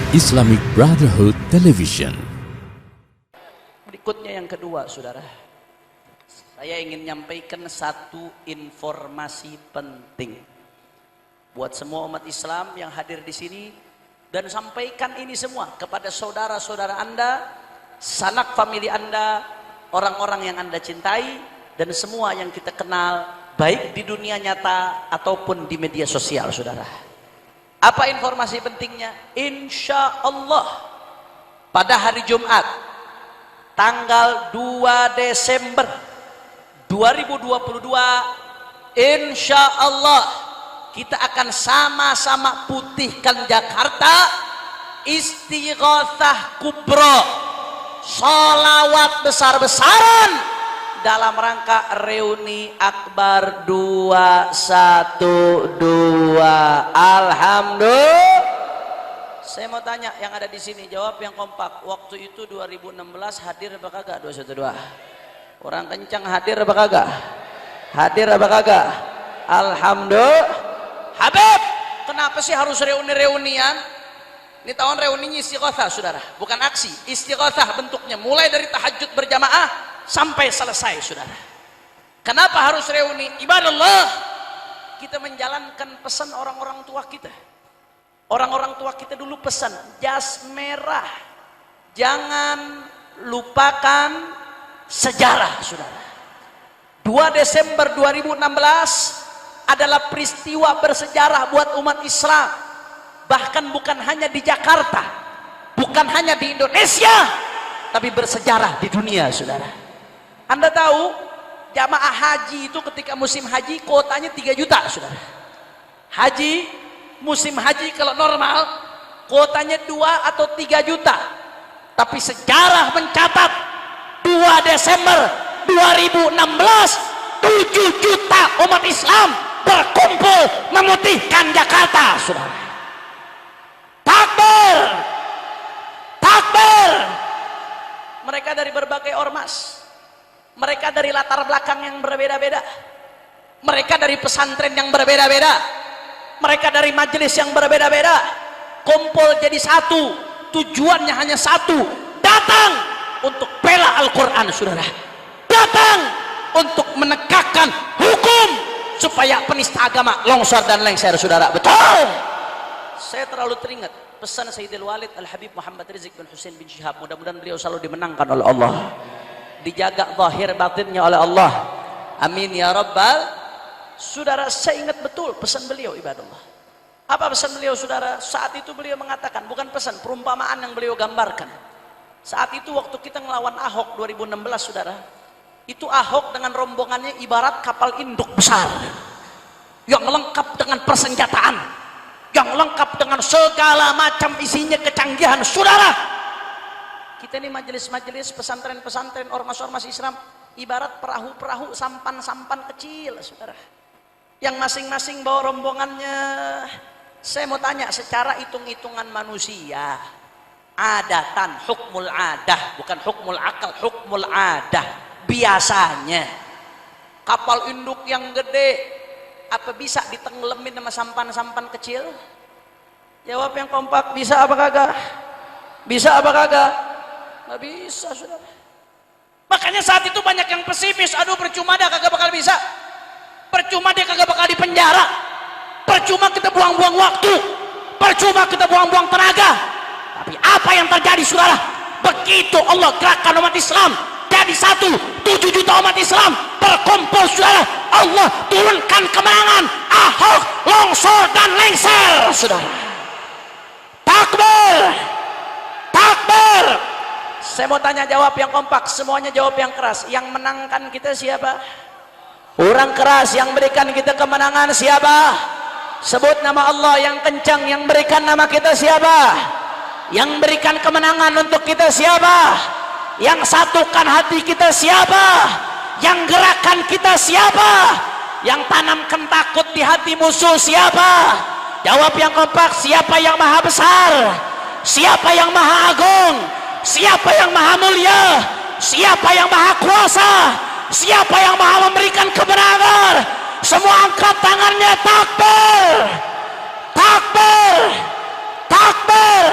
Islamic Brotherhood Television. Berikutnya yang kedua, saudara, saya ingin menyampaikan satu informasi penting buat semua umat Islam yang hadir di sini, dan sampaikan ini semua kepada saudara-saudara Anda, sanak famili Anda, orang-orang yang Anda cintai, dan semua yang kita kenal baik di dunia nyata ataupun di media sosial, saudara. Apa informasi pentingnya? Insya Allah pada hari Jumat tanggal 2 Desember 2022, insya Allah kita akan sama-sama putihkan Jakarta, istighatsah kubro, sholawat besar-besaran dalam rangka reuni akbar 212. Alhamdulillah. Saya mau tanya yang ada di sini, jawab yang kompak. Waktu itu 2016 hadir apa kagak 212? Orang kencang hadir apa kagak? Hadir apa kagak? Alhamdulillah. Habib, kenapa sih harus reuni-reunian? Ini tahun reuninya istighatsah, saudara, bukan aksi. Istighatsah bentuknya mulai dari tahajud berjamaah sampai selesai, saudara. Kenapa harus reuni? Ibadallah, kita menjalankan pesan orang-orang tua kita. Orang-orang tua kita dulu pesan jas merah, jangan lupakan sejarah, saudara. 2 Desember 2016 adalah peristiwa bersejarah buat umat Islam. Bahkan bukan hanya di Jakarta, bukan hanya di Indonesia, tapi bersejarah di dunia, saudara. Anda tahu jamaah haji itu ketika musim haji kuotanya 3 juta, saudara. Haji, musim haji kalau normal kuotanya 2 atau 3 juta. Tapi sejarah mencatat 2 Desember 2016 7 juta umat Islam berkumpul memutihkan Jakarta, saudara. Takbir, takbir. Mereka dari berbagai ormas, mereka dari latar belakang yang berbeda-beda, mereka dari pesantren yang berbeda-beda, mereka dari majelis yang berbeda-beda, kumpul jadi satu. Tujuannya hanya satu, datang untuk bela Al-Quran, saudara. Datang untuk menegakkan hukum supaya penista agama longsor dan lengser, saudara. Betul. Saya terlalu teringat pesan Sayyidil Walid Al-Habib Muhammad Rizik bin Hussein bin Syihab. Mudah-mudahan beliau selalu dimenangkan oleh Allah, dijaga zahir batinnya oleh Allah. Amin ya rabbal. Saudara, saya ingat betul pesan beliau, ibadallah. Apa pesan beliau, saudara? Saat itu beliau mengatakan, bukan pesan, perumpamaan yang beliau gambarkan. Saat itu waktu kita ngelawan Ahok 2016, saudara, itu Ahok dengan rombongannya ibarat kapal induk besar yang lengkap dengan persenjataan, yang lengkap dengan segala macam isinya kecanggihan, saudara. Kita ini majelis-majelis, pesantren-pesantren, ormas-ormas Islam ibarat perahu-perahu, sampan-sampan kecil, saudara, yang masing-masing bawa rombongannya. Saya mau tanya, secara hitung-hitungan manusia, adatan, hukmul adah, bukan hukmul akal, hukmul adah, biasanya kapal induk yang gede apa bisa ditenggelamin sama sampan-sampan kecil? Jawab yang kompak, bisa apa kagak? Bisa apa kagak? Nggak bisa, saudara. Makanya saat itu banyak yang pesimis, aduh percuma dia kagak bakal bisa, percuma dia kagak bakal dipenjara, percuma kita buang-buang waktu, percuma kita buang-buang tenaga. Tapi apa yang terjadi, saudara? Begitu Allah gerakkan umat Islam jadi satu, 7 juta umat Islam berkumpul, saudara, Allah turunkan kemenangan. Ahok longsor dan lengser, saudara. Takbir, takbir. Saya mau tanya, jawab yang kompak, semuanya jawab yang keras. Yang menangkan kita siapa? Orang keras. Yang berikan kita kemenangan siapa? Sebut nama Allah yang kencang. Yang berikan nama kita siapa? Yang berikan kemenangan untuk kita siapa? Yang satukan hati kita siapa? Yang gerakan kita siapa? Yang tanamkan takut di hati musuh siapa? Jawab yang kompak, siapa yang maha besar? Siapa yang maha agung? Siapa yang maha mulia? Siapa yang maha kuasa? Siapa yang maha memberikan kebenaran? Semua angkat tangannya, takbir, takbir, takbir.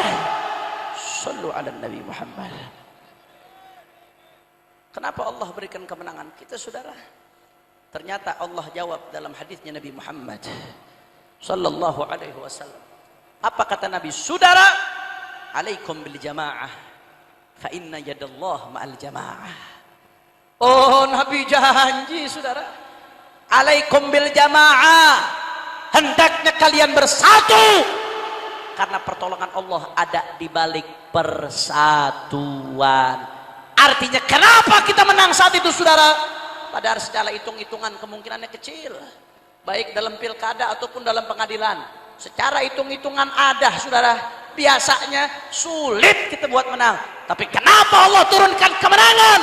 ala Nabi Muhammad. Kenapa Allah berikan kemenangan kita, saudara? Ternyata Allah jawab dalam hadisnya Nabi Muhammad sallallahu alaihi wasallam. Apa kata Nabi? Saudara, alaikum bil jamaah fa inna yadallah ma'al jamaah. Oh, Nabi janji, saudara, alaikum bil jamaah, hendaknya kalian bersatu karena pertolongan Allah ada di balik persatuan. Artinya kenapa kita menang saat itu, saudara? Padahal secara hitung-hitungan kemungkinannya kecil, baik dalam pilkada ataupun dalam pengadilan. Secara hitung-hitungan ada, saudara. Biasanya sulit kita buat menang. Tapi kenapa Allah turunkan kemenangan?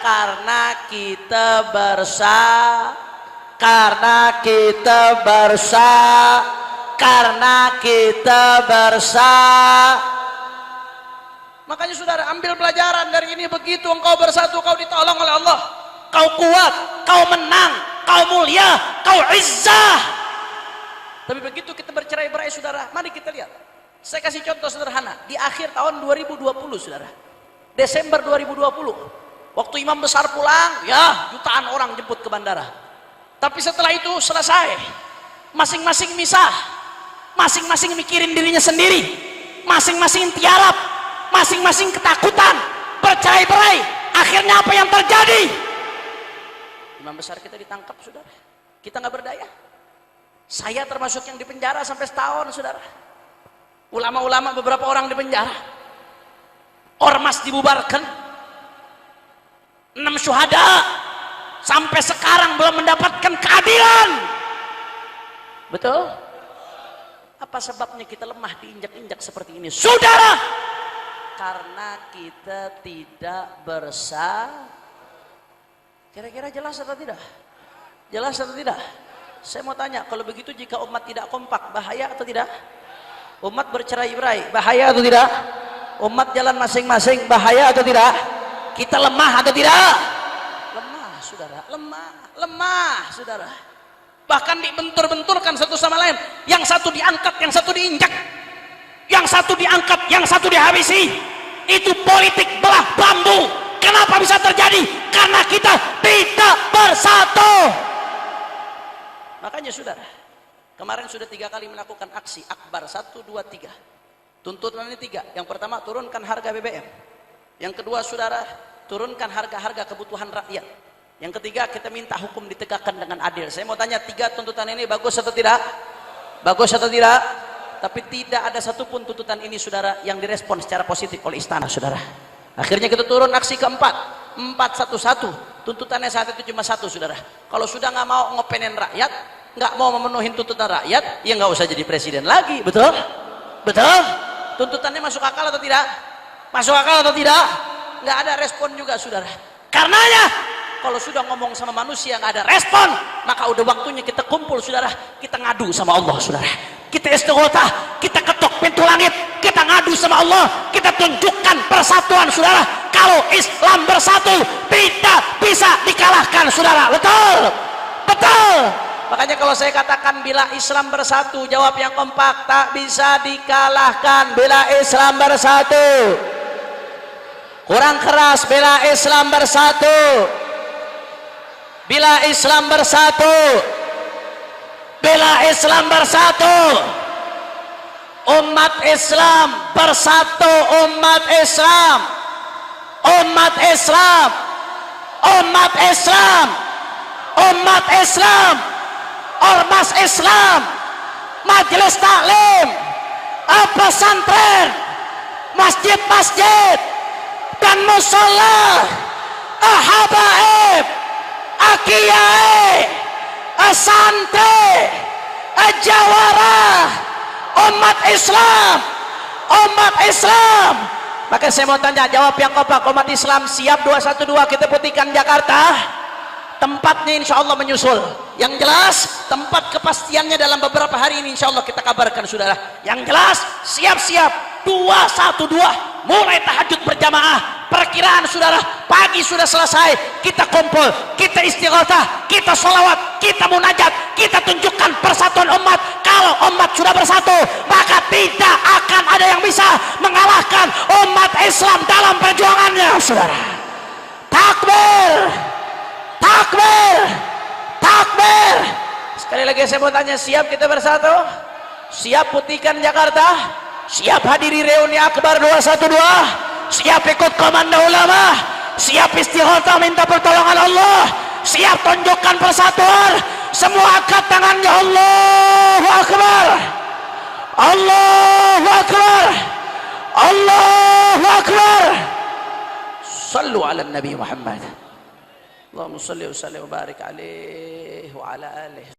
Karena kita bersama. Makanya saudara, ambil pelajaran dari ini. Begitu engkau bersatu, kau ditolong oleh Allah, kau kuat, kau menang, kau mulia, kau izzah. Tapi begitu kita bercerai-berai, saudara, mari kita lihat. Saya kasih contoh sederhana. Di akhir tahun 2020, saudara, Desember 2020, waktu imam besar pulang, ya jutaan orang jemput ke bandara. Tapi setelah itu selesai, masing-masing misah, masing-masing mikirin dirinya sendiri, masing-masing tiarap, masing-masing ketakutan, bercerai-berai. Akhirnya apa yang terjadi? Imam besar kita ditangkap, saudara. Kita nggak berdaya. Saya termasuk yang dipenjara sampai setahun, saudara. Ulama-ulama beberapa orang dipenjara. Ormas dibubarkan. 6 syuhada sampai sekarang belum mendapatkan keadilan. Betul? Apa sebabnya kita lemah, diinjak-injak seperti ini, saudara? Karena kita tidak Kira-kira jelas atau tidak? Jelas atau tidak? Saya mau tanya, kalau begitu jika umat tidak kompak, bahaya atau tidak? Umat bercerai-berai, bahaya atau tidak? Umat jalan masing-masing, bahaya atau tidak? Kita lemah atau tidak? Lemah, saudara. Lemah, saudara. Bahkan dibentur-benturkan satu sama lain. Yang satu diangkat, yang satu diinjak. Yang satu diangkat, yang satu dihabisi. Itu politik belah bambu. Kenapa bisa terjadi? Karena kita tidak bersatu. Makanya saudara, kemarin sudah 3 kali melakukan aksi akbar, 1, 2, 3. Tuntutannya 3. Yang pertama, turunkan harga BBM. Yang kedua, saudara, turunkan harga-harga kebutuhan rakyat. Yang ketiga, kita minta hukum ditegakkan dengan adil. Saya mau tanya, 3 tuntutan ini bagus atau tidak? Bagus atau tidak? Tapi tidak ada satupun tuntutan ini, saudara, yang direspon secara positif oleh istana, saudara. Akhirnya kita turun aksi keempat, 411. Tuntutannya saat itu cuma 1, saudara. Kalau sudah nggak mau ngopenin rakyat, nggak mau memenuhi tuntutan rakyat, ya nggak usah jadi presiden lagi. Betul? Betul? Tuntutannya masuk akal atau tidak? Masuk akal atau tidak? Nggak ada respon juga, saudara. Karenanya, kalau sudah ngomong sama manusia nggak ada respon, maka udah waktunya kita kumpul, saudara. Kita ngadu sama Allah, saudara. Kita istighothah, kita ketok pintu langit, kita ngadu sama Allah, kita tunjukkan persatuan, saudara. Kalau Islam bersatu, tidak bisa dikalahkan, saudara. Betul? Betul? Makanya kalau saya katakan bila Islam bersatu, jawab yang kompak, tak bisa dikalahkan bila Islam bersatu. Kurang keras, bila Islam bersatu. Bila Islam bersatu. Bila Islam bersatu. Umat Islam bersatu, umat Islam. Umat Islam. Umat Islam. Umat Islam. Ormas Islam. Majelis taklim, pesantren, masjid-masjid dan musola, habaib, kiai, santri, jawara, umat Islam, umat Islam. Maka saya mau tanya, jawab yang kompak, umat Islam siap 212 kita putihkan Jakarta? Tempatnya insya Allah menyusul. Yang jelas tempat kepastiannya dalam beberapa hari ini insya Allah kita kabarkan, saudara. Yang jelas siap-siap 212 mulai tahajud berjamaah. Perkiraan saudara pagi sudah selesai, kita kumpul, kita istighothah, kita sholawat, kita munajat, kita tunjukkan persatuan umat. Kalau umat sudah bersatu, maka tidak akan ada yang bisa mengalahkan umat Islam dalam perjuangannya, saudara. Takbir, takbir, takbir. Sekali lagi saya mau tanya, siap kita bersatu? Siap putihkan Jakarta? Siap hadiri reuni akbar 212? Siap ikut komando ulama? Siap istighatsah minta pertolongan Allah? Siap tunjukkan persatuan? Semua angkat tangannya. Allahu akbar, Allahu akbar, Allahu akbar. Sallu ala Nabi Muhammad. Allahumma salli wa sallim wa barik alaihi wa ala alihi.